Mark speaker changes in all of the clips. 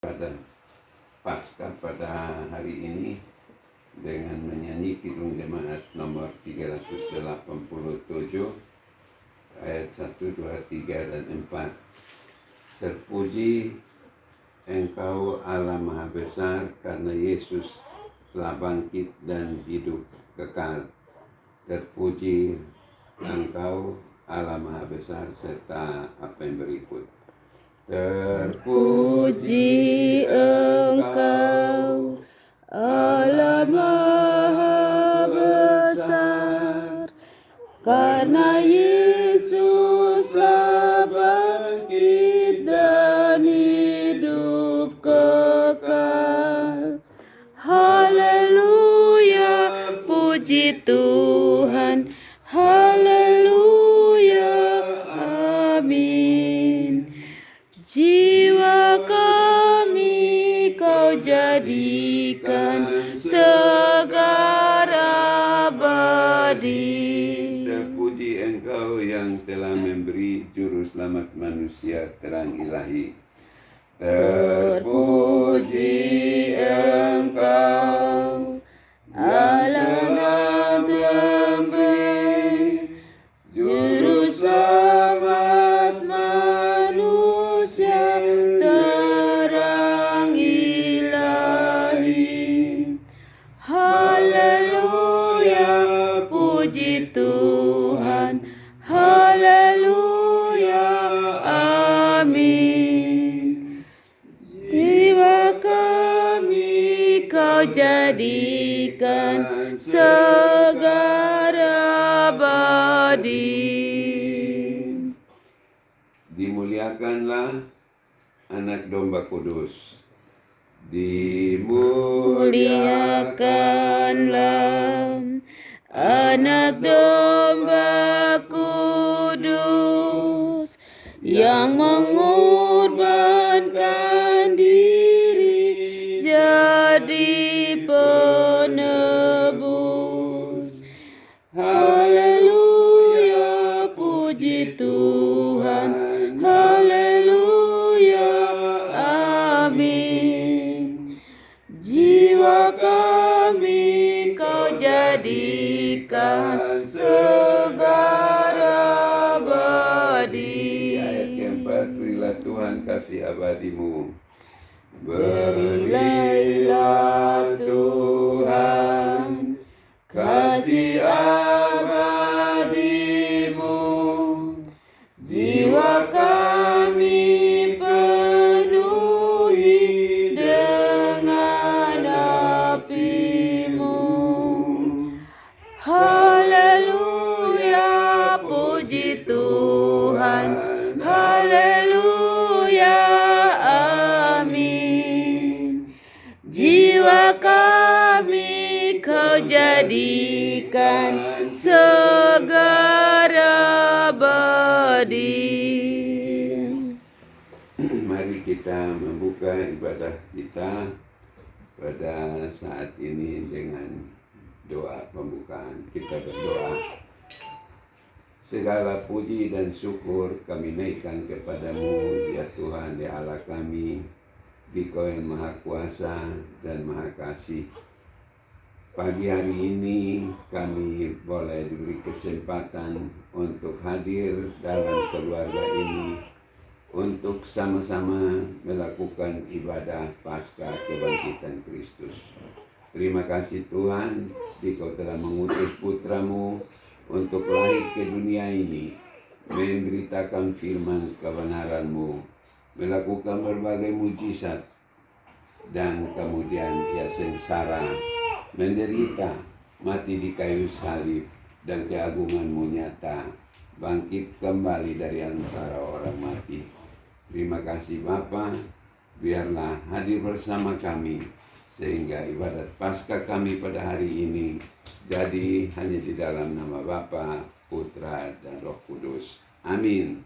Speaker 1: pada Paskah pada hari ini dengan menyanyi Kidung Jemaat nomor 387 ayat 1, 2, 3, dan 4. Terpuji Engkau Allah Maha Besar, karena Yesus telah bangkit dan hidup kekal. Terpuji Engkau Allah Maha Besar, serta apa yang berikut.
Speaker 2: Terpuji Engkau Allah Maha Besar, karena Yesus telah bangkit dan hidup kekal. Haleluya, puji Tuhan. Haleluya, amin. Jiwa kami Kau jadikan segar abadi.
Speaker 1: Terpuji Engkau yang telah memberi juru selamat manusia terang ilahi.
Speaker 2: Terpuji Engkau Allah Nabi, juru selamat manusia terang ilahi. Haleluya, puji Tuhan. Haleluya, amin. Jiwa kami Kau jadikan segar abadi.
Speaker 1: Dimuliakanlah anak domba kudus. Dimuliakanlah
Speaker 2: Anak domba kudus yang mengorbankan diri jadi penebus. Haleluya, puji Tuhan. Haleluya, amin. Jiwa kami Kau jadikan segar abadi.
Speaker 1: Ayat keempat, berilah Tuhan kasih abadimu.
Speaker 2: Berilah Tuhan kasih abadimu. Jiwa kami penuhi dengan api-Mu. Haleluya, puji Tuhan. Haleluya, amin. Jiwa kami Kau jadikan segar abadi.
Speaker 1: Mari kita membuka ibadah kita pada saat ini dengan doa pembukaan. Kita berdoa. Segala puji dan syukur kami naikkan kepadamu, ya Tuhan, ya Allah kami, Dikau yang Maha Kuasa dan Maha Kasih. Pagi hari ini kami boleh diberi kesempatan untuk hadir dalam keluarga ini untuk sama-sama melakukan ibadah Paskah kebangkitan Kristus. Terima kasih Tuhan, Dikau telah mengutus putra-Mu untuk lahir ke dunia ini, memberitakan firman kebenaran-Mu, melakukan berbagai mujizat, dan kemudian Ia sengsara, menderita, mati di kayu salib, dan keagungan-Mu nyata, bangkit kembali dari antara orang mati. Terima kasih Bapa, biarlah hadir bersama kami, sehingga ibadat Paskah kami pada hari ini jadi hanya di dalam nama Bapa, Putra, dan Roh Kudus. Amin.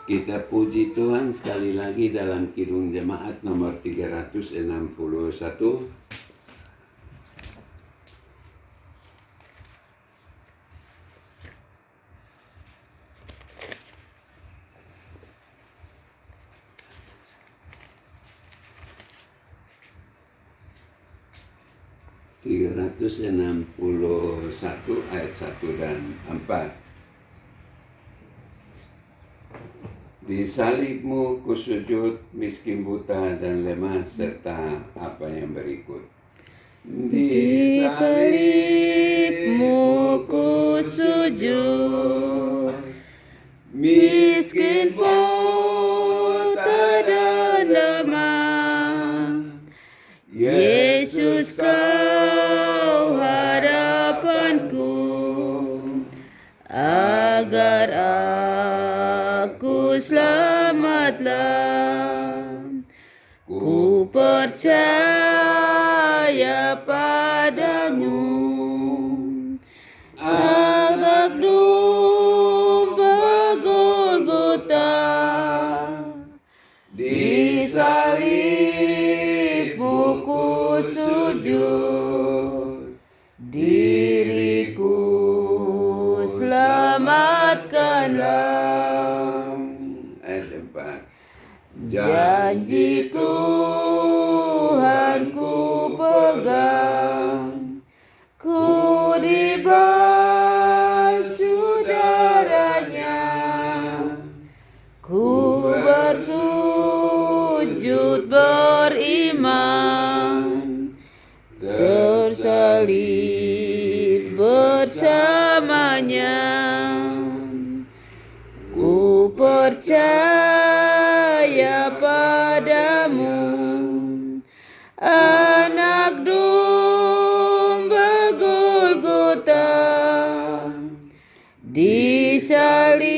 Speaker 1: Kita puji Tuhan sekali lagi dalam Kidung Jemaat nomor 361. 361 ayat 1 dan 4. Di salibmu kusujud, miskin, buta, dan lemah, serta apa yang berikut.
Speaker 2: Di salibmu ku sujud, miskin, buta, dan lemah. Yesus kau harapanku, agar aku selamatlah. Ku percaya padanya, anak domba Golgota. Di salibmu ku sujud, diriku selamatkanlah.
Speaker 1: Ayat 4.
Speaker 2: Janji Tuhan ku pegang, ku dibasuh darahnya, ku bersujud beriman, tersalib bersamanya. Ku percaya padamu, anak domba Golgota. Di salibmu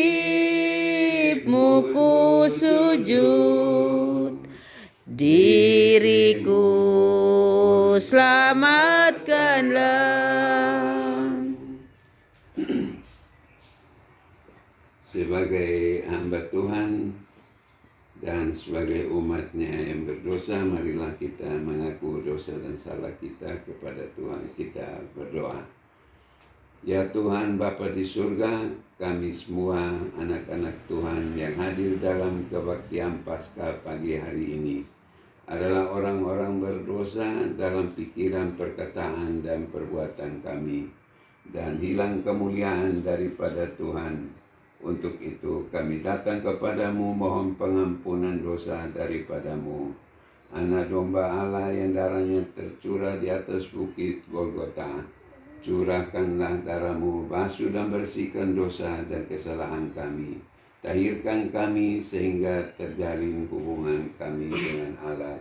Speaker 2: ku sujud, diriku selamatkanlah.
Speaker 1: Sebagai hamba Tuhan dan sebagai umatnya yang berdosa, marilah kita mengaku dosa dan salah kita kepada Tuhan. Kita berdoa. Ya Tuhan Bapa di surga, kami semua anak-anak Tuhan yang hadir dalam kebaktian Paskah pagi hari ini adalah orang-orang berdosa dalam pikiran, perkataan, dan perbuatan kami, dan hilang kemuliaan daripada Tuhan. Untuk itu kami datang kepadamu mohon pengampunan dosa daripadamu. Anak domba Allah yang darahnya tercurah di atas bukit Golgota, curahkanlah darahmu, basuh dan bersihkan dosa dan kesalahan kami. Tahirkan kami sehingga terjalin hubungan kami dengan Allah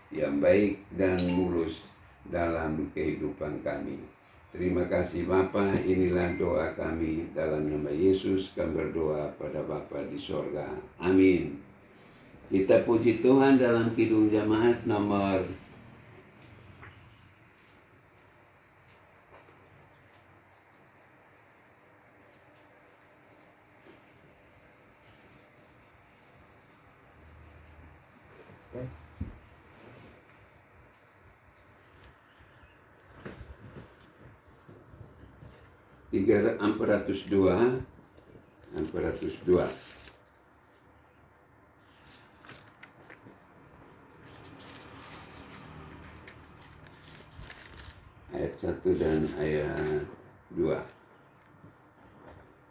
Speaker 1: yang baik dan mulus dalam kehidupan kami. Terima kasih Bapa, inilah doa kami dalam nama Yesus. Kami berdoa pada Bapa di sorga. Amin. Kita puji Tuhan dalam Kidung Jemaat nomor 402. Ayat 1 dan ayat 2.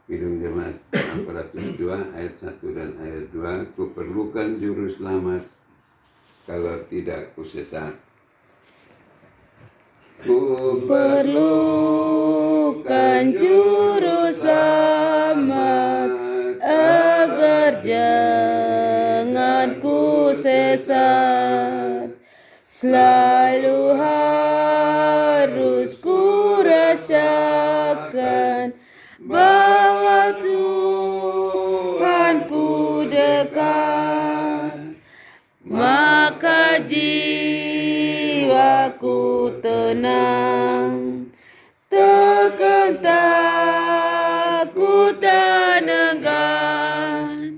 Speaker 1: Kidung Jemaat 402 ayat 1 dan ayat 2. Kuperlukan juru selamat, kalau tidak kusesat.
Speaker 2: Kuperlukan juru selamat, agar jangan ku sesat. Selalu harus ku rasakan bahwa Tuhanku dekat, maka jiwaku tenang, takkan takut dan enggan.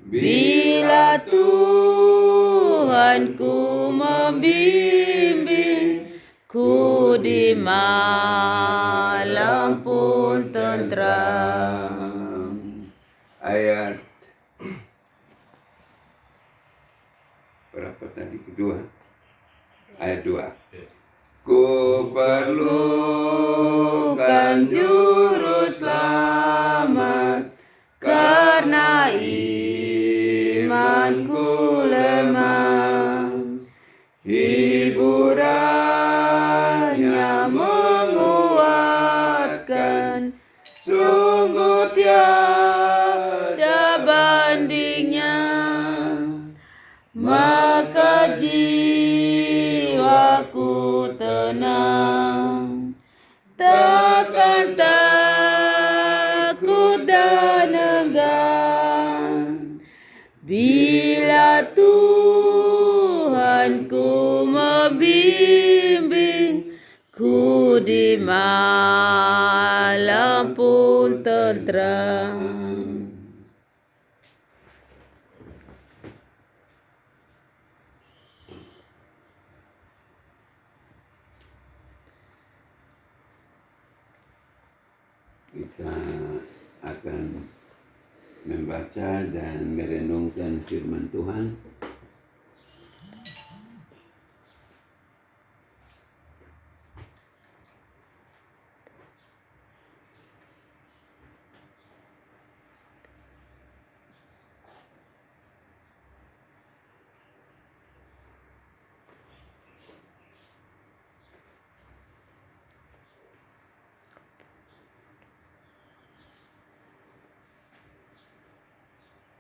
Speaker 2: Bila Tuhanku membimbing, ku di malam pun tentram.
Speaker 1: Ayat berapa tadi? Kedua. Ayat 2. Ku perlukan juru selamat, karena imanku lemah. Hiburannya menguatkan, sungguh tiada bandingnya. Maka jiwaku tenang, takkan takut dan enggan, bila Tuhanku membimbing, ku di malam pun tentram. Kita akan membaca dan merenungkan firman Tuhan.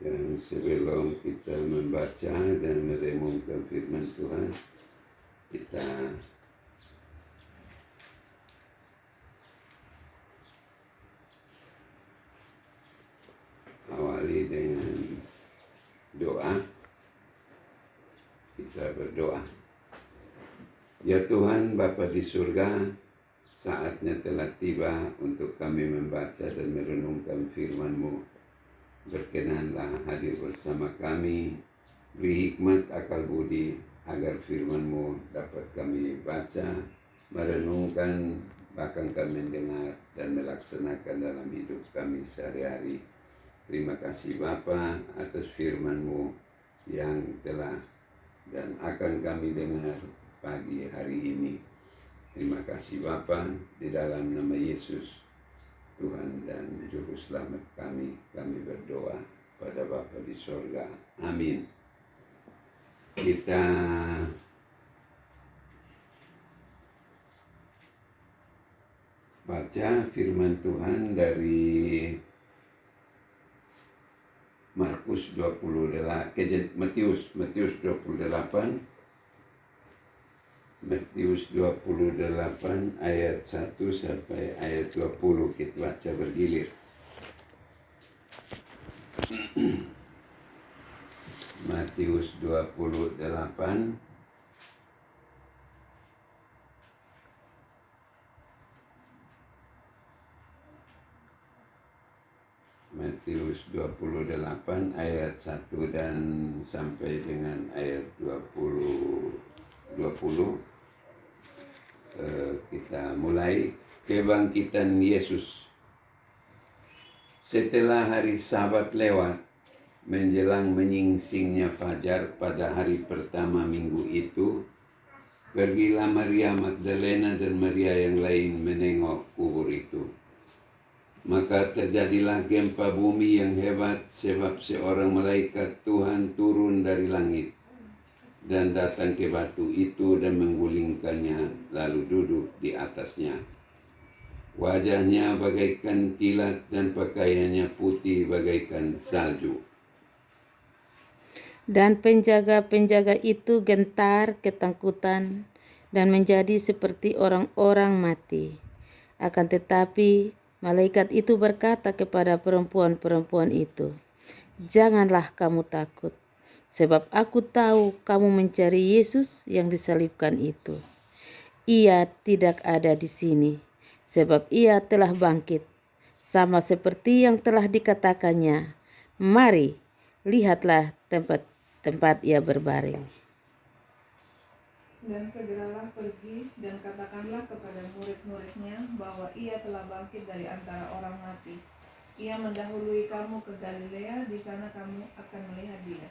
Speaker 1: Dan sebelum kita membaca dan merenungkan firman Tuhan, kita awali dengan doa. Kita berdoa. Ya Tuhan, Bapa di surga, saatnya telah tiba untuk kami membaca dan merenungkan firman-Mu. Berkenanlah hadir bersama kami, beri hikmat akal budi agar firman-Mu dapat kami baca, merenungkan, bahkan kami mendengar dan melaksanakan dalam hidup kami sehari-hari. Terima kasih Bapa atas firman-Mu yang telah dan akan kami dengar pagi hari ini. Terima kasih Bapa, di dalam nama Yesus Tuhan dan Juru Selamat kami berdoa pada Bapa di sorga. Amin. Kita baca firman Tuhan dari Markus 28, Matius 28. Matius 28 ayat 1 sampai ayat 20, kita baca bergilir. Matius 28 Matius 28 ayat 1 dan sampai dengan ayat 20. Kita mulai. Kebangkitan Yesus. Setelah hari Sabat lewat, menjelang menyingsingnya fajar pada hari pertama minggu itu, pergilah Maria Magdalena dan Maria yang lain menengok kubur itu. Maka terjadilah gempa bumi yang hebat, sebab seorang malaikat Tuhan turun dari langit dan datang ke batu itu dan menggulingkannya, lalu duduk di atasnya. Wajahnya bagaikan kilat dan pakaiannya putih bagaikan salju.
Speaker 2: Dan penjaga-penjaga itu gentar ketakutan dan menjadi seperti orang-orang mati. Akan tetapi malaikat itu berkata kepada perempuan-perempuan itu, "Janganlah kamu takut, sebab aku tahu kamu mencari Yesus yang disalibkan itu. Ia tidak ada di sini, sebab ia telah bangkit, sama seperti yang telah dikatakannya. Mari, lihatlah tempat ia berbaring."
Speaker 3: Dan segeralah pergi dan katakanlah kepada murid-muridnya bahwa ia telah bangkit dari antara orang mati. Ia mendahului kamu ke Galilea, di sana kamu akan melihat dia.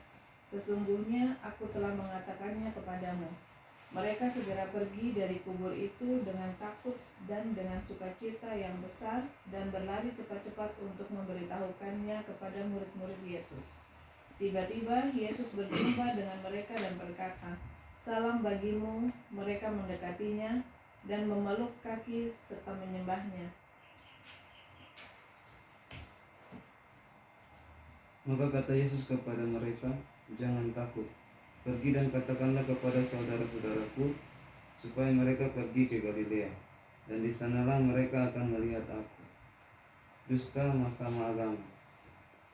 Speaker 3: Sesungguhnya aku telah mengatakannya kepadamu. Mereka segera pergi dari kubur itu dengan takut dan dengan sukacita yang besar dan berlari cepat-cepat untuk memberitahukannya kepada murid-murid Yesus. Tiba-tiba Yesus berjumpa dengan mereka dan berkata, "Salam bagimu." Mereka mendekatinya dan memeluk kaki serta menyembahnya.
Speaker 4: Maka kata Yesus kepada mereka, "Jangan takut. Pergi dan katakanlah kepada saudara-saudaraku supaya mereka pergi ke Galilea, dan di sanalah mereka akan melihat aku." Dusta Mahkamah Agama.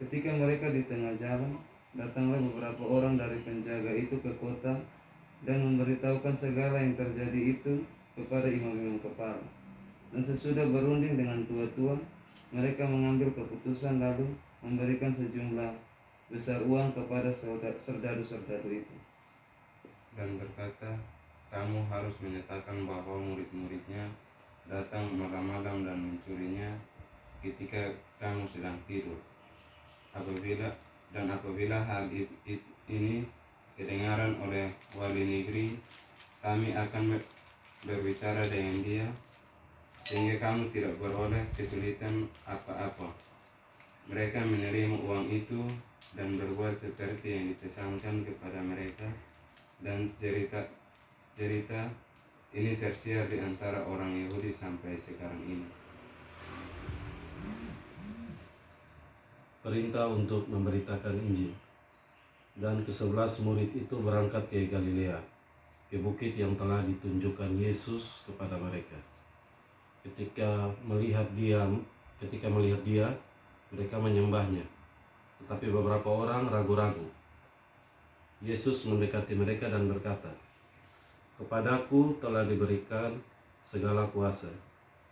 Speaker 4: Ketika mereka di tengah jalan, datanglah beberapa orang dari penjaga itu ke kota dan memberitahukan segala yang terjadi itu kepada imam-imam kepala. Dan sesudah berunding dengan tua-tua, mereka mengambil keputusan lalu memberikan sejumlah besar uang kepada serdadu-serdadu itu.
Speaker 5: Dan berkata, "Kamu harus menyatakan bahwa murid-muridnya datang malam-malam dan mencurinya ketika kamu sedang tidur. Apabila hal ini kedengaran oleh wali negeri, kami akan berbicara dengan dia, sehingga kamu tidak beroleh kesulitan apa-apa." Mereka menerima uang itu dan berbuat seperti yang dipesankan kepada mereka, dan cerita ini tersiar di antara orang Yahudi sampai sekarang ini.
Speaker 6: Perintah untuk memberitakan Injil. Dan ke-11 murid itu berangkat ke Galilea, ke bukit yang telah ditunjukkan Yesus kepada mereka. Ketika melihat dia, mereka menyembahnya. Tetapi beberapa orang ragu-ragu. Yesus mendekati mereka dan berkata, "Kepadaku telah diberikan segala kuasa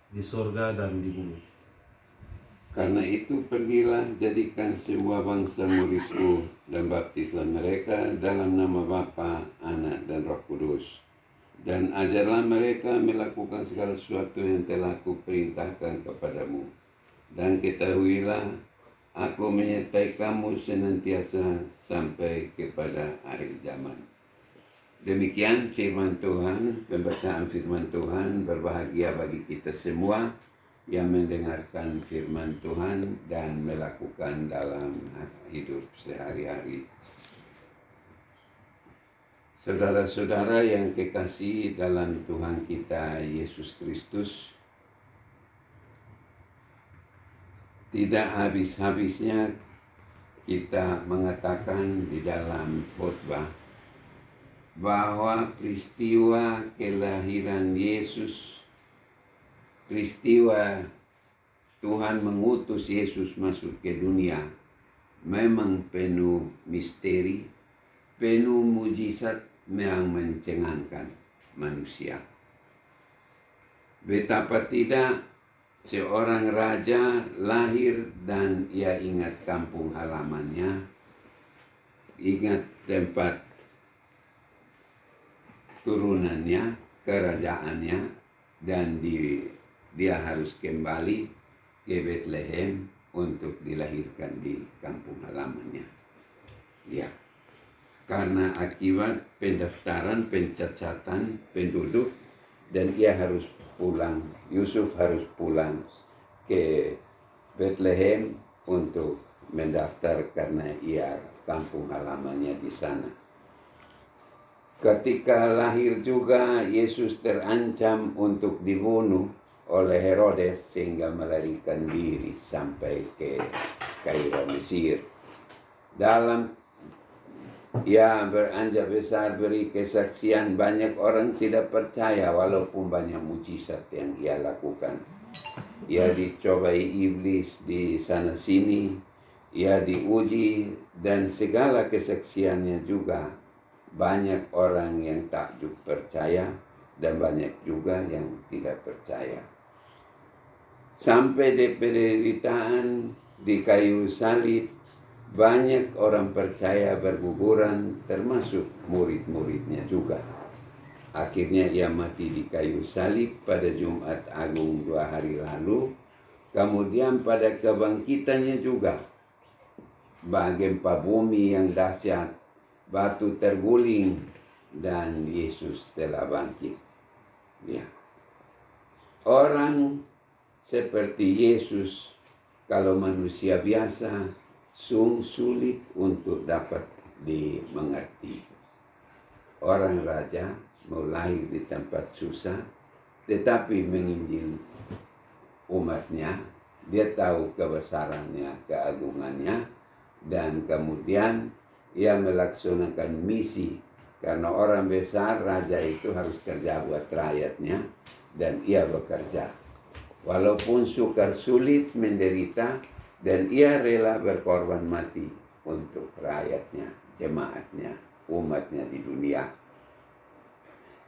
Speaker 6: di surga dan di bumi.
Speaker 1: Karena itu pergilah, jadikan semua bangsa muridku dan baptislah mereka dalam nama Bapa, Anak dan Roh Kudus. Dan ajarlah mereka melakukan segala sesuatu yang telah kuperintahkan kepadamu. Dan ketahuilah, aku menyertai kamu senantiasa sampai kepada akhir zaman." Demikian firman Tuhan, pembacaan firman Tuhan. Berbahagia bagi kita semua yang mendengarkan firman Tuhan dan melakukan dalam hidup sehari-hari. Saudara-saudara yang kekasih dalam Tuhan kita Yesus Kristus, tidak habis-habisnya kita mengatakan di dalam khotbah bahwa peristiwa kelahiran Yesus, peristiwa Tuhan mengutus Yesus masuk ke dunia, memang penuh misteri, penuh mujizat yang mencengangkan manusia. Betapa tidak seorang raja lahir dan ia ingat kampung halamannya, ingat tempat turunannya, kerajaannya, dan dia harus kembali ke Bethlehem untuk dilahirkan di kampung halamannya. Ya, karena akibat pendaftaran, pencacatan penduduk, dan ia harus pulang, Yusuf harus pulang ke Bethlehem untuk mendaftar karena ia kampung halamannya di sana. Ketika lahir juga, Yesus terancam untuk dibunuh oleh Herodes sehingga melarikan diri sampai ke Kairo, Mesir. Dalam ia beranjak besar, beri kesaksian, banyak orang tidak percaya walaupun banyak mujizat yang ia lakukan. Ia dicobai iblis di sana sini, ia diuji, dan segala kesaksiannya juga banyak orang yang takjub percaya dan banyak juga yang tidak percaya. Sampai di penderitaan di kayu salib, banyak orang percaya berguguran, termasuk murid-muridnya juga. Akhirnya ia mati di kayu salib pada Jumat Agung 2 hari lalu. Kemudian pada kebangkitannya juga, gempa bumi yang dahsyat, batu terguling, dan Yesus telah bangkit. Ya. Orang seperti Yesus, kalau manusia biasa, sulit untuk dapat dimengerti. Orang raja mau lahir di tempat susah, tetapi menginjil umatnya, dia tahu kebesarannya, keagungannya, dan kemudian ia melaksanakan misi. Karena orang besar, raja itu harus kerja buat rakyatnya, dan ia bekerja. Walaupun sukar sulit menderita, dan ia rela berkorban mati untuk rakyatnya, jemaatnya, umatnya di dunia.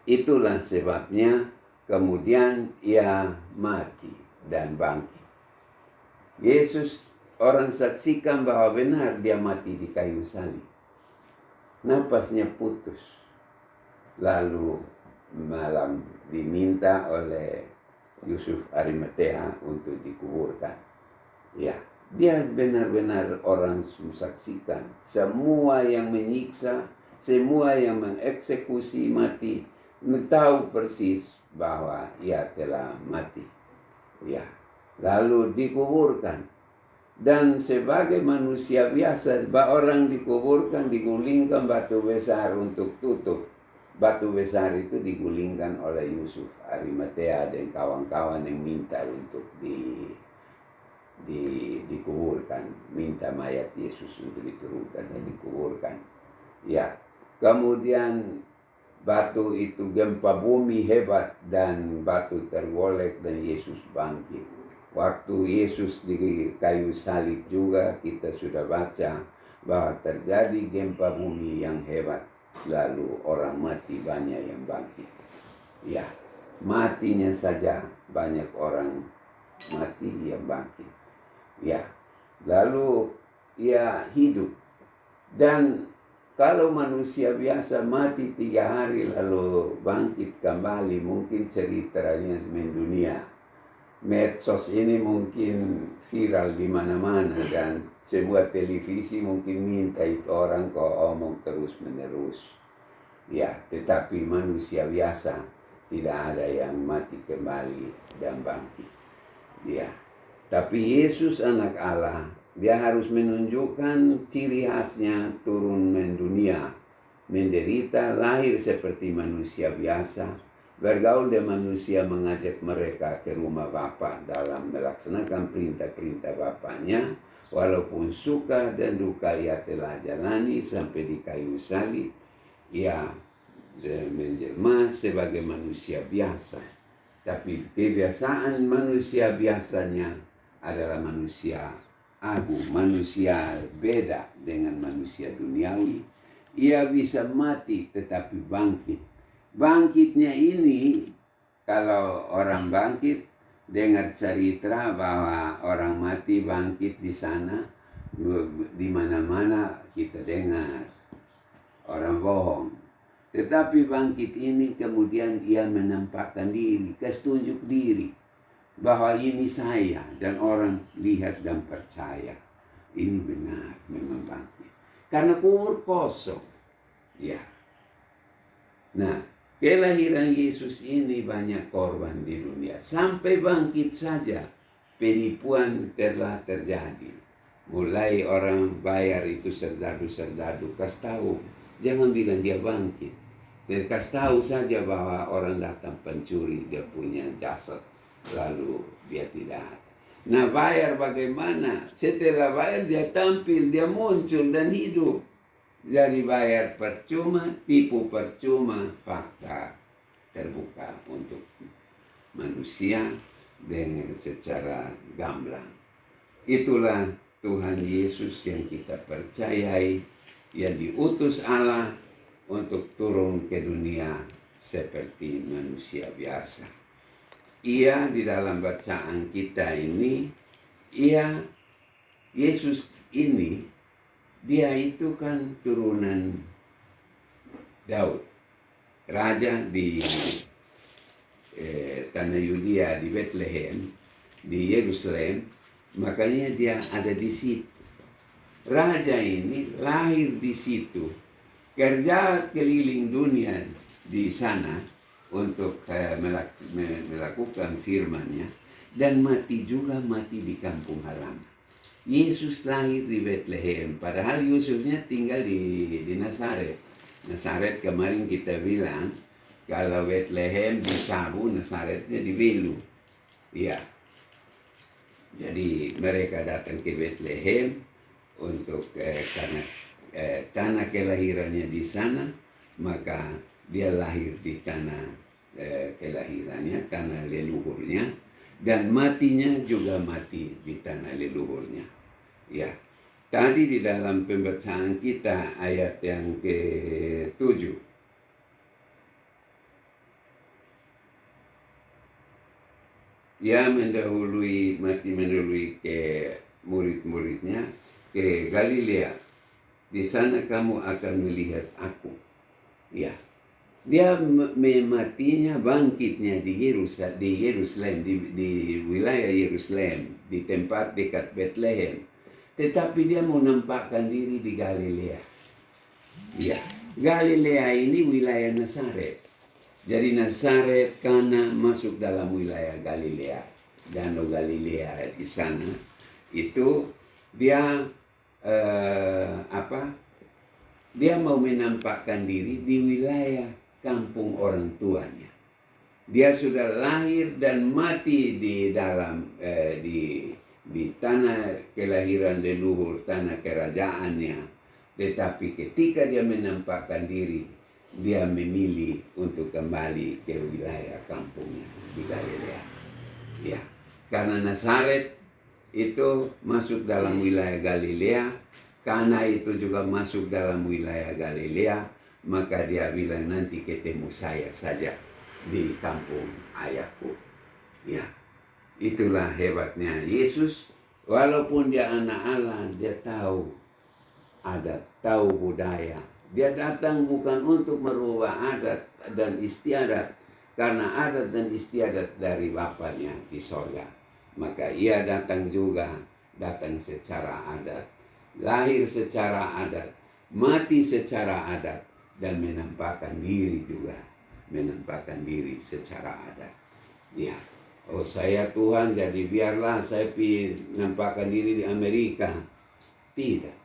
Speaker 1: Itulah sebabnya kemudian ia mati dan bangkit. Yesus, orang saksikan bahwa benar dia mati di kayu salib. Napasnya putus. Lalu malam diminta oleh Yusuf Arimatea untuk dikuburkan. Ya, dia benar-benar orang saksikan. Semua yang menyiksa, semua yang mengeksekusi mati, tahu persis bahwa ia telah mati. Ya, lalu dikuburkan. Dan sebagai manusia biasa, orang dikuburkan, digulingkan batu besar untuk tutup. Batu besar itu digulingkan oleh Yusuf Arimatea dan kawan-kawan yang minta untuk dikuburkan, minta mayat Yesus untuk diturunkan dan dikuburkan. Ya, kemudian batu itu gempa bumi hebat dan batu tergolek dan Yesus bangkit. Waktu Yesus di kayu salib juga kita sudah baca bahwa terjadi gempa bumi yang hebat. Lalu orang mati banyak yang bangkit. Ya, matinya saja banyak orang mati yang bangkit. Ya, lalu ia hidup. Dan kalau manusia biasa mati 3 hari lalu bangkit kembali, mungkin ceritanya mendunia. Medsos ini mungkin viral di mana-mana dan semua televisi mungkin minta itu orang kok omong terus-menerus. Ya, tetapi manusia biasa tidak ada yang mati kembali dan bangkit. Ya, tapi Yesus anak Allah, dia harus menunjukkan ciri khasnya turun mendunia, menderita, lahir seperti manusia biasa, bergaul dengan manusia, mengajak mereka ke rumah Bapa dalam melaksanakan perintah-perintah Bapaknya, walaupun suka dan duka ia telah jalani sampai di kayu salib. Ia menjelma sebagai manusia biasa, tapi kebiasaan manusia biasanya adalah manusia agung, manusia beda dengan manusia duniawi. Ia bisa mati tetapi bangkit. Bangkitnya ini, kalau orang bangkit, dengar cerita bahwa orang mati bangkit di sana, di mana-mana kita dengar orang bohong. Tetapi bangkit ini kemudian ia menampakkan diri, tunjuk diri bahwa ini saya, dan orang lihat dan percaya ini benar memang bangkit. Karena kubur kosong. Ya. Nah, kelahiran Yesus ini banyak korban di dunia. Sampai bangkit saja penipuan telah terjadi. Mulai orang bayar itu serdadu-serdadu, kasih tahu. Jangan bilang dia bangkit. Dia kasih tahu saja bahwa orang datang pencuri, dia punya jasad. Lalu dia tidak ada. Nah, bayar bagaimana? Setelah bayar dia tampil, dia muncul dan hidup. Jadi bayar percuma, tipu percuma, fakta terbuka untuk manusia dengan secara gamblang. Itulah Tuhan Yesus yang kita percayai, yang diutus Allah untuk turun ke dunia seperti manusia biasa. Ia di dalam bacaan kita ini, Yesus ini, dia itu kan turunan Daud, raja di tanah Yudea, di Bethlehem, di Yerusalem. Makanya dia ada di situ. Raja ini lahir di situ. kerja keliling dunia di sana untuk melakukan firman-Nya, dan mati juga, mati di kampung halaman. Yesus lahir di Bethlehem, padahal Yusufnya tinggal di Nazaret. Nazaret kemarin kita bilang, kalau Bethlehem di Sabu, Nazaretnya di Belu. Ya, jadi mereka datang ke Bethlehem untuk karena tanah kelahirannya di sana, maka dia lahir di tanah kelahirannya, tanah leluhurnya, dan matinya juga mati di tanah leluhurnya. Ya, tadi di dalam pembacaan kita ayat yang ke-7. Ia mati mendahului ke murid-muridnya ke Galilea. Di sana kamu akan melihat aku. Ya, dia matinya, bangkitnya di Yerusalem, di wilayah Yerusalem, di tempat dekat Bethlehem. Tetapi dia mau nampakkan diri di Galilea. Ya, Galilea ini wilayah Nazaret. Jadi Nazaret karena masuk dalam wilayah Galilea, Danau Galilea di sana itu dia dia mau menampakkan diri di wilayah kampung orang tuanya. Dia sudah lahir dan mati di dalam di tanah kelahiran leluhur, tanah kerajaannya. Tetapi ketika dia menampakkan diri, dia memilih untuk kembali ke wilayah kampungnya di Galilea. Ya, karena Nazaret itu masuk dalam wilayah Galilea, karena itu juga masuk dalam wilayah Galilea, maka dia bilang nanti ketemu saya saja di kampung ayahku. Ya, itulah hebatnya Yesus. Walaupun dia anak Allah, dia tahu adat, tahu budaya. Dia datang bukan untuk merubah adat dan istiadat, karena adat dan istiadat dari Bapaknya di sorga. Maka ia datang secara adat, lahir secara adat, mati secara adat, dan menampakkan diri juga, menampakkan diri secara adat. Ya, oh saya Tuhan, jadi biarlah saya nampakkan diri di Amerika. Tidak,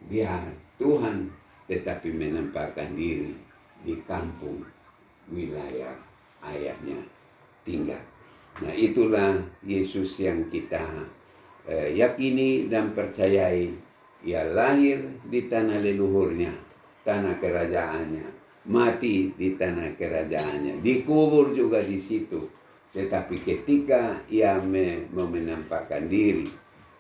Speaker 1: biar Tuhan tetapi menampakkan diri di kampung wilayah ayahnya tinggal. Nah, itulah Yesus yang kita yakini dan percayai. Ia lahir di tanah leluhurnya, tanah kerajaannya, mati di tanah kerajaannya, dikubur juga di situ. Tetapi ketika ia mau menampakkan diri,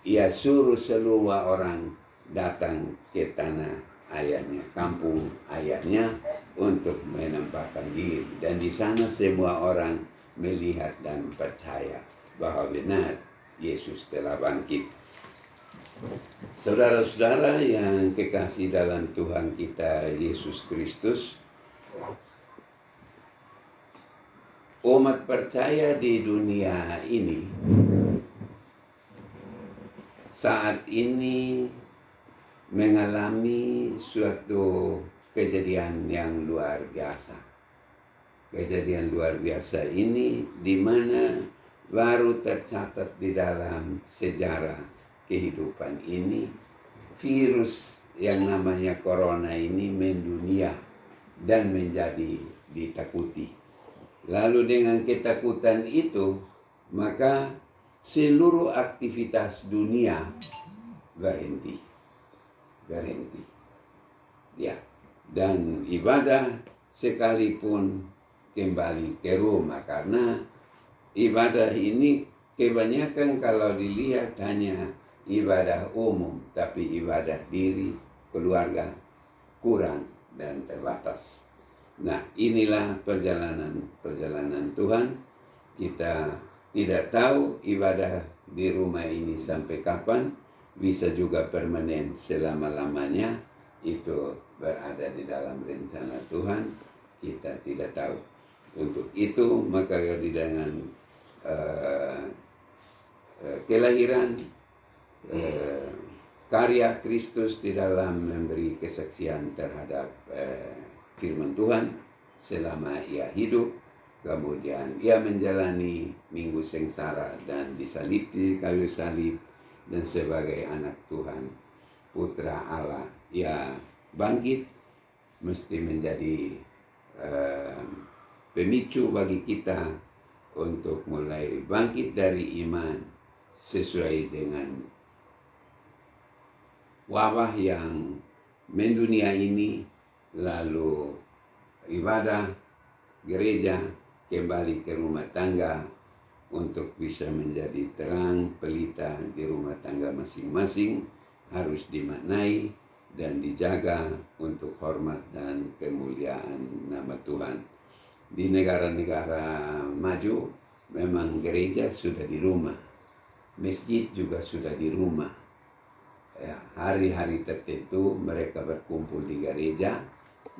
Speaker 1: ia suruh seluruh orang datang ke tanah ayahnya, kampung ayahnya, untuk menampakkan diri. Dan di sana semua orang melihat dan percaya bahwa benar Yesus telah bangkit. Saudara-saudara yang kekasih dalam Tuhan kita Yesus Kristus, umat percaya di dunia ini saat ini mengalami suatu kejadian yang luar biasa. Kejadian luar biasa ini di mana baru tercatat di dalam sejarah kehidupan ini, virus yang namanya corona ini mendunia dan menjadi ditakuti. Lalu dengan ketakutan itu, maka seluruh aktivitas dunia berhenti. Ya, dan ibadah sekalipun kembali ke rumah, karena ibadah ini kebanyakan kalau dilihat hanya ibadah umum, tapi ibadah diri, keluarga kurang dan terbatas. Nah, inilah perjalanan Tuhan. Kita tidak tahu ibadah di rumah ini sampai kapan, bisa juga permanen selama-lamanya, itu berada di dalam rencana Tuhan, kita tidak tahu. Untuk itu maka dengan kelahiran karya Kristus di dalam memberi kesaksian terhadap firman Tuhan selama ia hidup. Kemudian ia menjalani minggu sengsara dan disalib di kayu salib, dan sebagai anak Tuhan, Putra Allah, ia bangkit, mesti menjadi pemicu bagi kita untuk mulai bangkit dari iman sesuai dengan wabah yang mendunia ini, lalu ibadah gereja kembali ke rumah tangga untuk bisa menjadi terang pelita di rumah tangga masing-masing, harus dimaknai dan dijaga untuk hormat dan kemuliaan nama Tuhan. Di negara-negara maju memang gereja sudah di rumah, masjid juga sudah di rumah. Ya, hari-hari tertentu mereka berkumpul di gereja,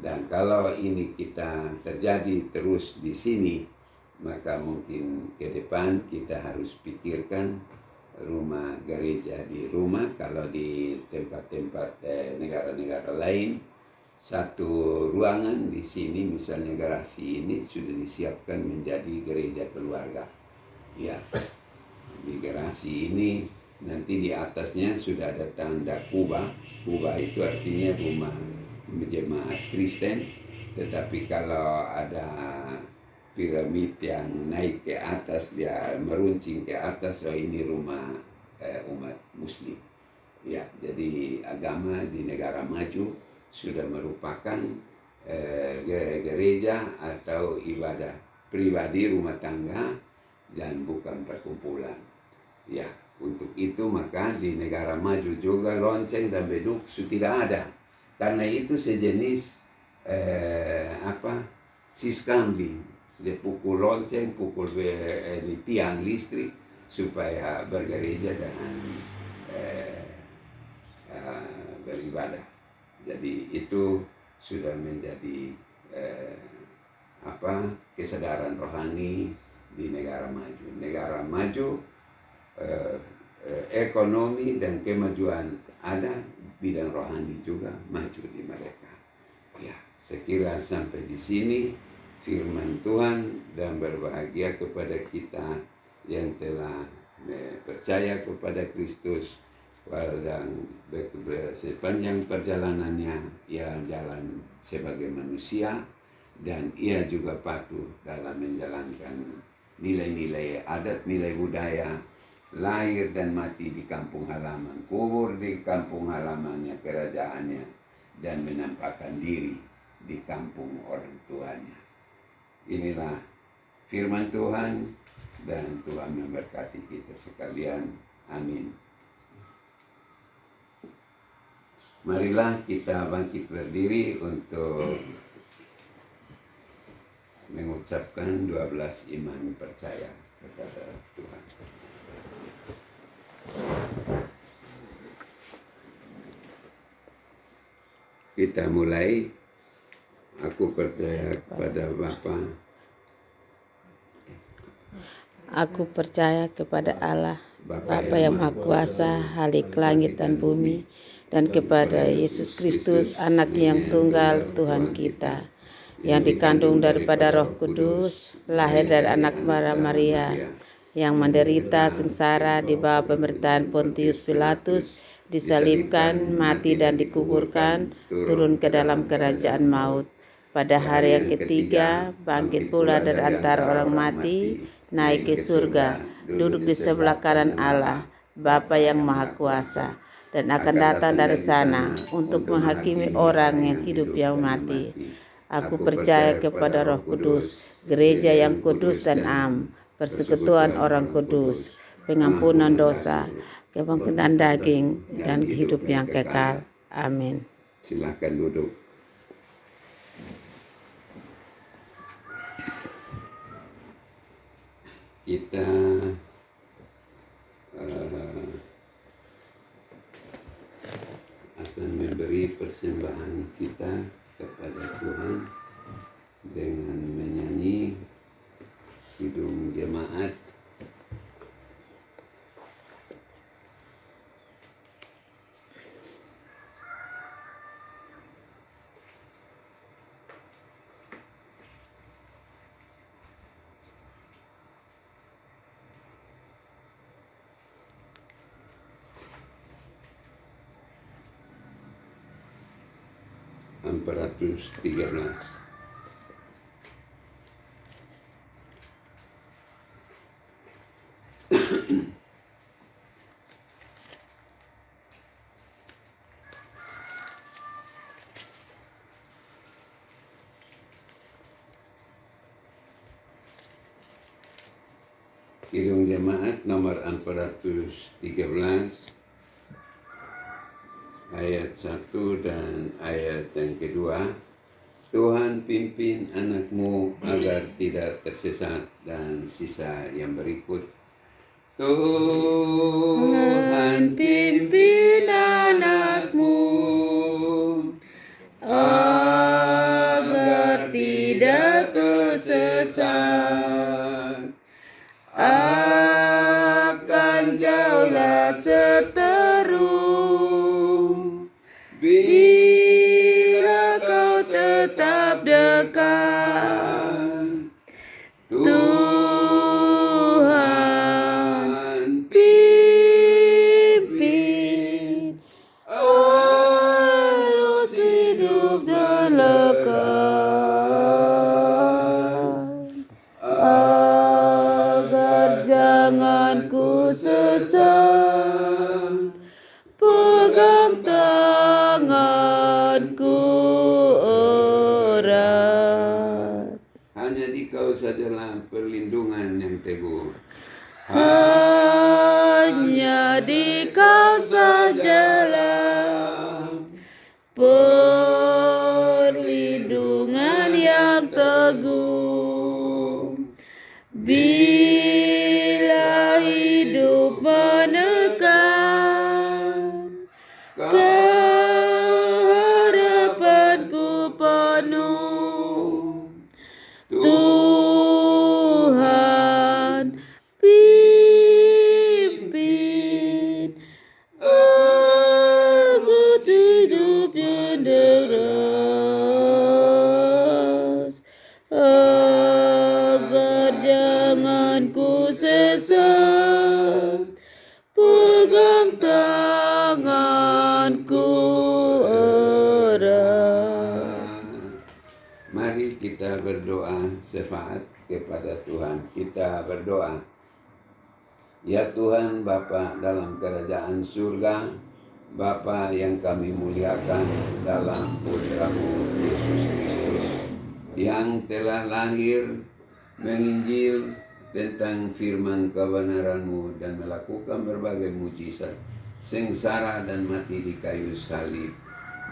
Speaker 1: dan kalau ini kita terjadi terus di sini, maka mungkin ke depan kita harus pikirkan rumah gereja di rumah. Kalau di tempat-tempat negara-negara lain, satu ruangan di sini, misalnya garasi ini sudah disiapkan menjadi gereja keluarga. Ya, di garasi ini nanti di atasnya sudah ada tanda kubah. Kubah itu artinya rumah jemaat Kristen. Tetapi kalau ada piramid yang naik ke atas, dia meruncing ke atas, oh ini rumah umat Muslim. Ya, jadi agama di negara maju sudah merupakan gereja atau ibadah pribadi rumah tangga dan bukan perkumpulan. Ya, untuk itu maka di negara maju juga lonceng dan beduk sudah tidak ada. Karena itu sejenis siskambling. Dia pukul lonceng, pukul di tiang listrik supaya bergereja dan beribadah. Jadi itu sudah menjadi kesadaran rohani di negara maju. Negara maju, ekonomi dan kemajuan ada, bidang rohani juga maju di mereka. Ya, saya kira sampai di sini firman Tuhan, dan berbahagia kepada kita yang telah percaya kepada Kristus. Dan sepanjang perjalanannya ia jalan sebagai manusia, dan ia juga patuh dalam menjalankan nilai-nilai adat, nilai budaya, lahir dan mati di kampung halaman, kubur di kampung halamannya, kerajaannya, dan menampakkan diri di kampung orang tuanya. Inilah firman Tuhan, dan Tuhan memberkati kita sekalian. Amin. Marilah kita bangkit berdiri untuk mengucapkan 12 iman percaya kepada Tuhan. Kita mulai. Aku percaya kepada Bapa.
Speaker 2: Aku percaya kepada Allah, Bapa yang Maha Kuasa, Halik langit dan bumi, dan kepada Yesus Kristus, Anak yang tunggal Tuhan kita, yang dikandung daripada Roh Kudus, lahir dari anak Maria, yang menderita sengsara di bawah pemerintahan Pontius Pilatus, disalibkan, mati dan dikuburkan, turun ke dalam kerajaan maut. Pada hari yang ketiga, bangkit pula dari antara orang mati, naik ke surga, duduk di sebelah kanan Allah, Bapa yang Maha Kuasa, dan akan datang dari sana untuk menghakimi orang yang hidup yang mati. Aku percaya kepada Roh Kudus, gereja yang kudus dan am, persekutuan orang kudus, pengampunan dosa, kebangkitan daging, dan hidup yang kekal. Amin.
Speaker 1: Silakan duduk. Kita akan memberi persembahan kita kepada Tuhan dengan menyanyi Kidung Jemaat. 413. Kidung Jemaat nomor 413 ayat 1 dan ayat yang kedua. Tuhan pimpin anakmu agar tidak tersesat, dan sisa yang berikut. Tuhan pimpin anakmu agar tidak tersesat, akan jauhlah seteru bila kau tetap dekat. Tuhan pimpin arus hidup dan lekat, agar jangan ku sesat, pegang tanganku erat. Hanya Dikau sajalah perlindungan yang teguh. Hanya Dikau sajalah perlindungan yang teguh. Bila hidup menekan, keharapanku penuh. Tuhan pimpin aku hidup yang deras, agar jangan ku sesat, pegang tanganku erat. Mari kita berdoa syafaat kepada Tuhan. Kita berdoa. Ya Tuhan Bapa dalam kerajaan surga, Bapa yang kami muliakan dalam Putra-Mu Yesus Kristus, yang telah lahir menginjil tentang firman kebenaran-Mu dan melakukan berbagai mujizat, sengsara dan mati di kayu salib,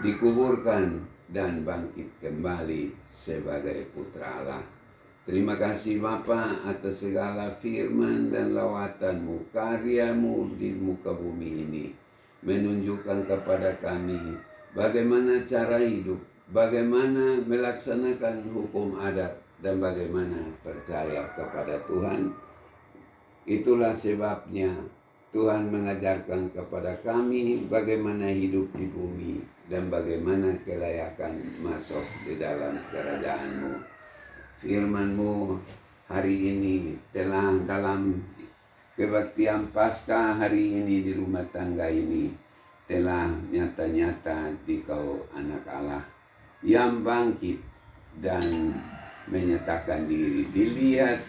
Speaker 1: dikuburkan dan bangkit kembali sebagai Putra Allah. Terima kasih Bapa atas segala firman dan lawatan-Mu, karya-Mu di muka bumi ini, menunjukkan kepada kami bagaimana cara hidup, bagaimana melaksanakan hukum adat, dan bagaimana percaya kepada Tuhan. Itulah sebabnya Tuhan mengajarkan kepada kami bagaimana hidup di bumi dan bagaimana kelayakan masuk di dalam kerajaan-Mu. Firman-Mu hari ini telah dalam kebaktian Paskah hari ini di rumah tangga ini telah nyata-nyata Dikau anak Allah yang bangkit dan menyatakan diri, dilihat,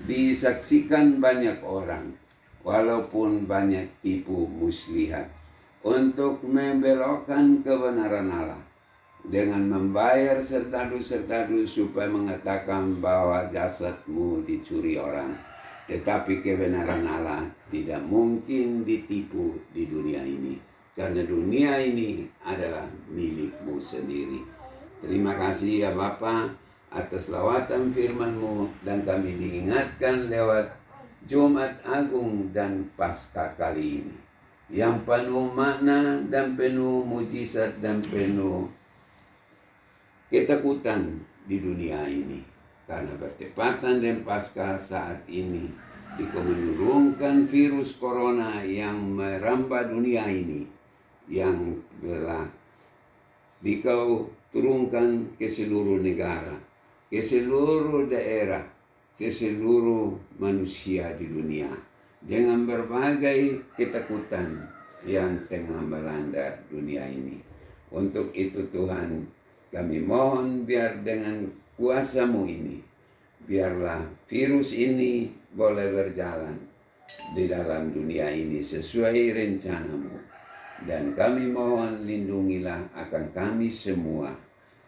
Speaker 1: disaksikan banyak orang, walaupun banyak tipu muslihat untuk membelokkan kebenaran Allah dengan membayar serdadu-serdadu supaya mengatakan bahwa jasad-Mu dicuri orang. Tetapi kebenaran Allah tidak mungkin ditipu di dunia ini, karena dunia ini adalah milik-Mu sendiri. Terima kasih ya Bapa atas lawatan firman-Mu, dan kami diingatkan lewat Jumat Agung dan Paskah kali ini yang penuh makna dan penuh mujizat dan penuh ketakutan di dunia ini, karena bertepatan dengan Paskah saat ini Dikau menurunkan virus corona yang merambah dunia ini, yang telah Dikau turunkan ke seluruh negara, ke seluruh daerah, ke seluruh manusia di dunia, dengan berbagai ketakutan yang tengah melanda dunia ini. Untuk itu Tuhan, Kami mohon biar dengan kuasa-Mu ini, biarlah virus ini boleh berjalan di dalam dunia ini sesuai rencana-Mu. Dan kami mohon lindungilah akan kami semua,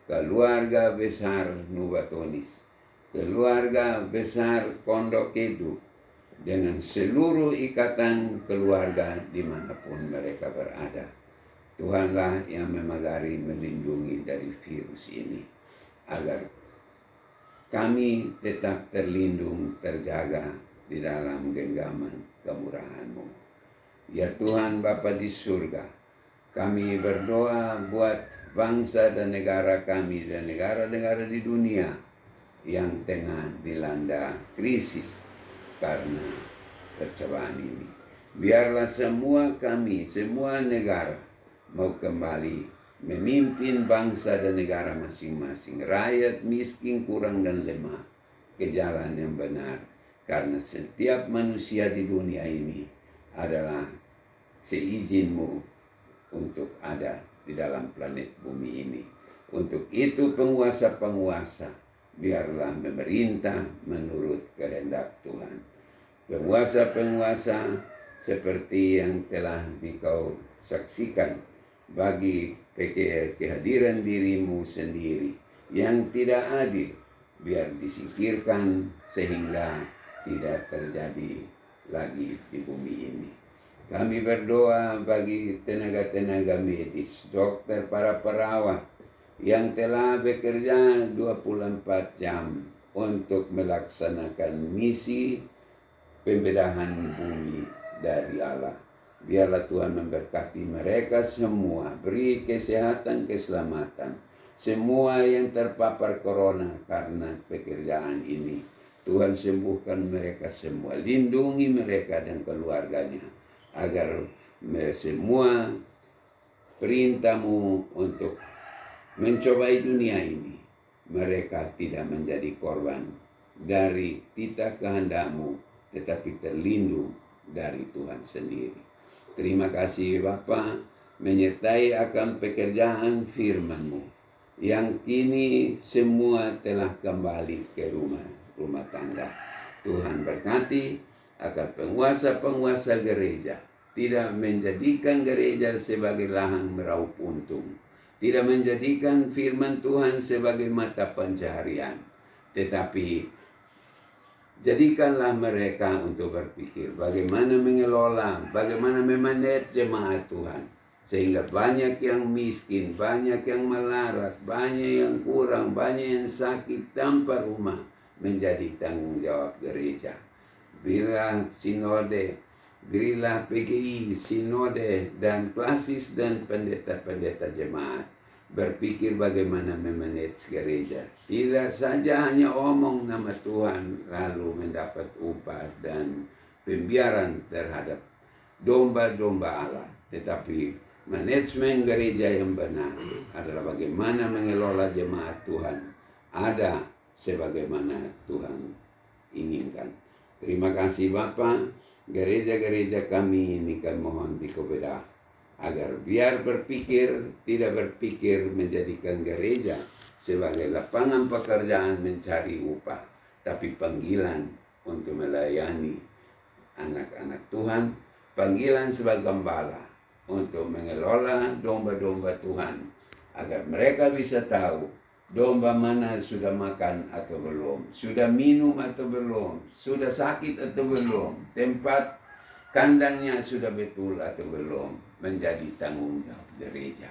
Speaker 1: keluarga besar Nubatonis, keluarga besar Pondok Hidup, dengan seluruh ikatan keluarga dimanapun mereka berada. Tuhanlah yang memagari melindungi dari virus ini, agar kami tetap terlindung, terjaga di dalam genggaman kemurahan-Mu. Ya Tuhan Bapa di surga, kami berdoa buat bangsa dan negara kami dan negara-negara di dunia yang tengah dilanda krisis karena percobaan ini. Biarlah semua kami, semua negara mau kembali memimpin bangsa dan negara masing-masing, rakyat miskin, kurang dan lemah, ke jalan yang benar. Karena setiap manusia di dunia ini adalah seizin-Mu untuk ada di dalam planet bumi ini. Untuk itu penguasa-penguasa, biarlah memerintah menurut kehendak Tuhan. Penguasa-penguasa seperti yang telah Dikau saksikan bagi kehadiran diri-Mu sendiri yang tidak adil, biar disingkirkan sehingga tidak terjadi lagi di bumi ini. Kami berdoa bagi tenaga-tenaga medis, dokter, para perawat yang telah bekerja 24 jam untuk melaksanakan misi pembedahan bumi dari Allah. Biarlah Tuhan memberkati mereka semua, beri kesehatan, keselamatan. Semua yang terpapar corona karena pekerjaan ini, Tuhan sembuhkan mereka semua, lindungi mereka dan keluarganya, agar semua perintah-Mu untuk mencobai dunia ini, mereka tidak menjadi korban dari titah kehendak-Mu, tetapi terlindung dari Tuhan sendiri. Terima kasih Bapa, menyertai akan pekerjaan firman-Mu, yang kini semua telah kembali ke rumah tangga. Tuhan berkati akan penguasa-penguasa gereja, tidak menjadikan gereja sebagai lahan meraup untung, tidak menjadikan firman Tuhan sebagai mata pencaharian, tetapi jadikanlah mereka untuk berpikir bagaimana mengelola, bagaimana memanage jemaat Tuhan, sehingga banyak yang miskin, banyak yang melarat, banyak yang kurang, banyak yang sakit tanpa rumah, menjadi tanggung jawab gereja. Berilah sinode, berilah PGI, sinode, dan klasis dan pendeta-pendeta jemaat berpikir bagaimana memanage gereja. Tidak saja hanya omong nama Tuhan lalu mendapat upah dan pembiaran terhadap domba-domba Allah, tetapi manajemen gereja yang benar adalah bagaimana mengelola jemaat Tuhan ada sebagaimana Tuhan inginkan. Terima kasih Bapa, gereja-gereja kami ini kan mohon dikebedah, agar biar berpikir, tidak berpikir menjadikan gereja sebagai lapangan pekerjaan mencari upah, tapi panggilan untuk melayani anak-anak Tuhan, panggilan sebagai gembala untuk mengelola domba-domba Tuhan, agar mereka bisa tahu domba mana sudah makan atau belum, sudah minum atau belum, sudah sakit atau belum, tempat kandangnya sudah betul atau belum, menjadi tanggung jawab gereja.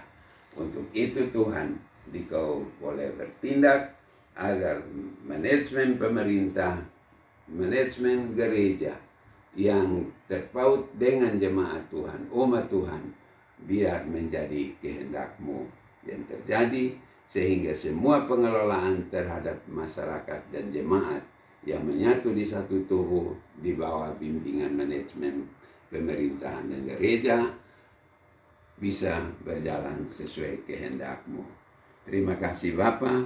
Speaker 1: Untuk itu Tuhan, Dikau boleh bertindak agar manajemen pemerintah, manajemen gereja yang terpaut dengan jemaat Tuhan, umat Tuhan, biar menjadi kehendak-Mu yang terjadi, sehingga semua pengelolaan terhadap masyarakat dan jemaat yang menyatu di satu tubuh di bawah bimbingan manajemen pemerintahan dan gereja bisa berjalan sesuai kehendak-Mu. Terima kasih Bapa,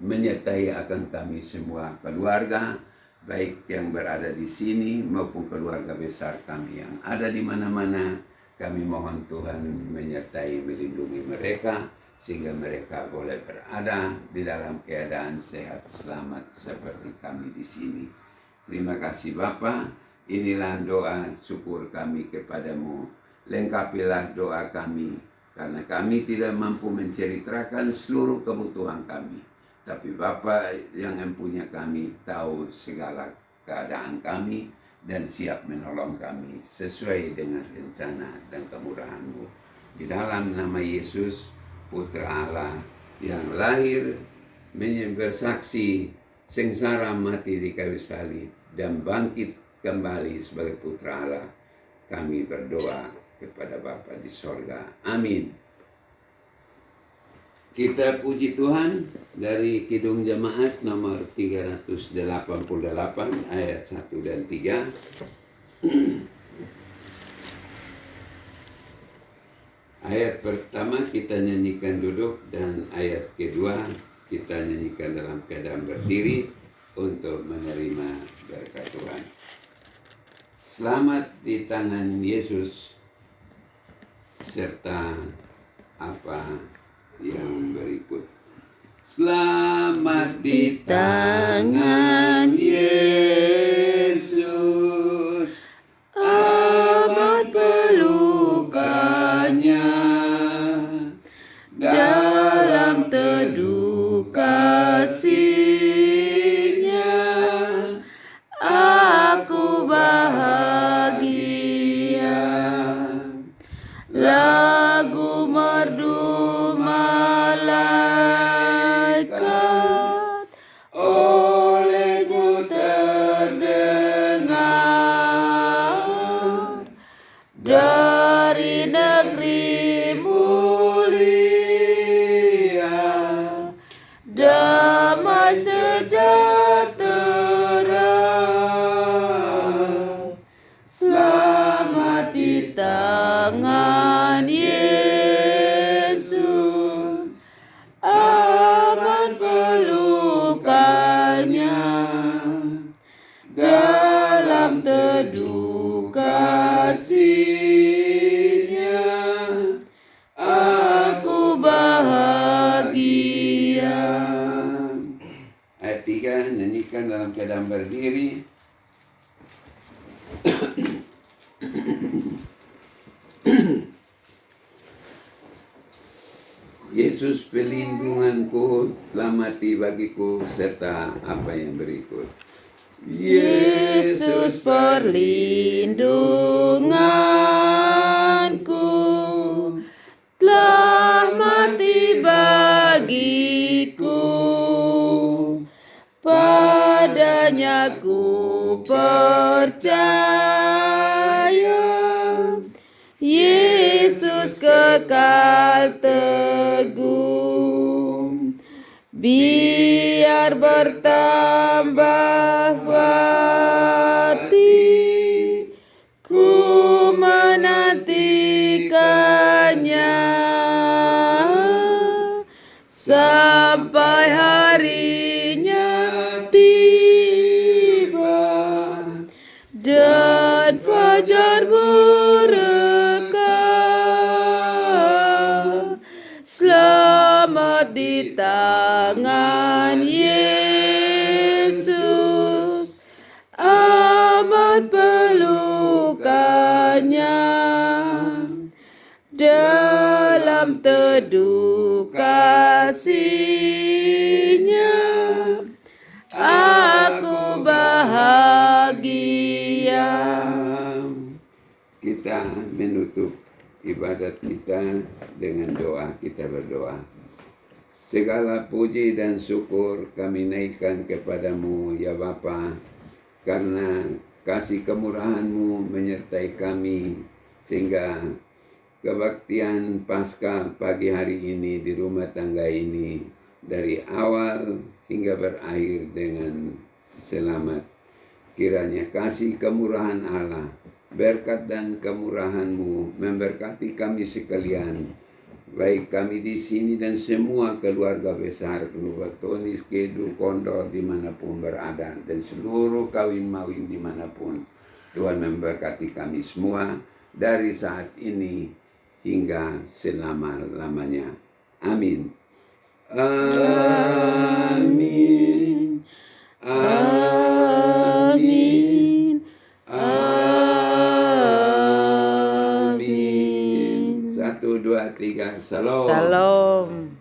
Speaker 1: menyertai akan kami semua keluarga, baik yang berada di sini maupun keluarga besar kami yang ada di mana-mana. Kami mohon Tuhan menyertai, melindungi mereka, sehingga mereka boleh berada di dalam keadaan sehat selamat seperti kami di sini. Terima kasih Bapa, inilah doa syukur kami kepadamu. Lengkapilah doa kami, karena kami tidak mampu menceritakan seluruh kebutuhan kami. Tapi Bapa yang mempunyai kami tahu segala keadaan kami dan siap menolong kami sesuai dengan rencana dan kemurahan-Mu. Di dalam nama Yesus, Putra Allah yang lahir, bersaksi, sengsara mati di kayu salib, dan bangkit kembali sebagai Putra Allah, kami berdoa kepada Bapa di sorga. Amin. Kita puji Tuhan dari Kidung Jemaat nomor 388 ayat 1 dan 3. Ayat pertama kita nyanyikan duduk dan ayat kedua kita nyanyikan dalam keadaan berdiri untuk menerima berkat Tuhan. Selamat di tangan Yesus serta apa yang berikut. Selamat di tangan Yesus, amat pelukannya, dalam teduh kasih-Nya aku bahagia. Lagu merdu malaikat olehmu terdengar, dari negeri mulia damai sejahtera. Selamat di tangan Yesus, aman pelukannya, dalam teduh kasih-Nya aku bahagia. Ayat 3 nyanyikan dalam keadaan berdiri. Yesus pelindunganku, telah mati bagiku, serta apa yang berikut. Yesus perlindunganku, telah mati bagiku, padanya ku percaya. Yesus kekal teguh, biar bertambah hati, ku menantikannya, sampai harinya tiba, dan fajar berekah. Selamat di tangan Yesus, aman pelukannya, dalam teduh kasih-Nya aku bahagia. Kita menutup ibadat kita dengan doa. Kita berdoa. Segala puji dan syukur kami naikkan kepadamu ya Bapa, karena kasih kemurahan-Mu menyertai kami, sehingga kebaktian Paskah pagi hari ini di rumah tangga ini dari awal hingga berakhir dengan selamat. Kiranya kasih kemurahan Allah, berkat dan kemurahan-Mu memberkati kami sekalian, baik kami di sini dan semua keluarga besar, keluarga Tonis, Kedu, Kondor dimanapun berada, dan seluruh kawin mawin dimanapun. Tuhan memberkati kami semua dari saat ini hingga selama-lamanya. Amin. Amin. Amin. Amin. 1, 2, 3. Salam.
Speaker 2: Salam.